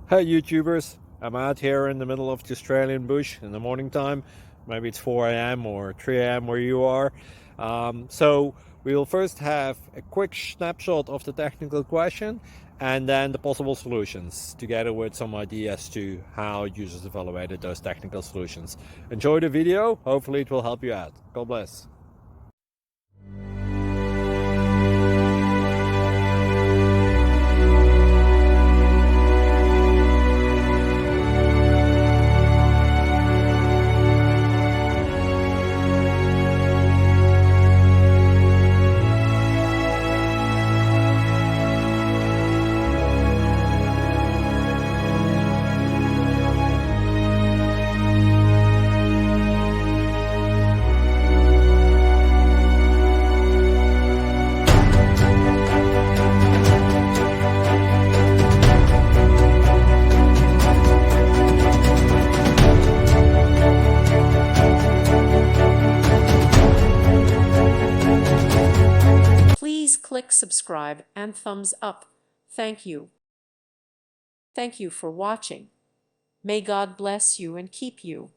Hey YouTubers, I'm out here in the middle of the Australian bush in the morning time. Maybe it's 4 a.m. or 3 a.m. where you are. So we'll first have a quick snapshot of the technical question and then the possible solutions, together with some ideas to how users evaluated those technical solutions. Enjoy the video, hopefully it will help you out. God bless. Please click subscribe and thumbs up. Thank you. Thank you for watching. May God bless you and keep you.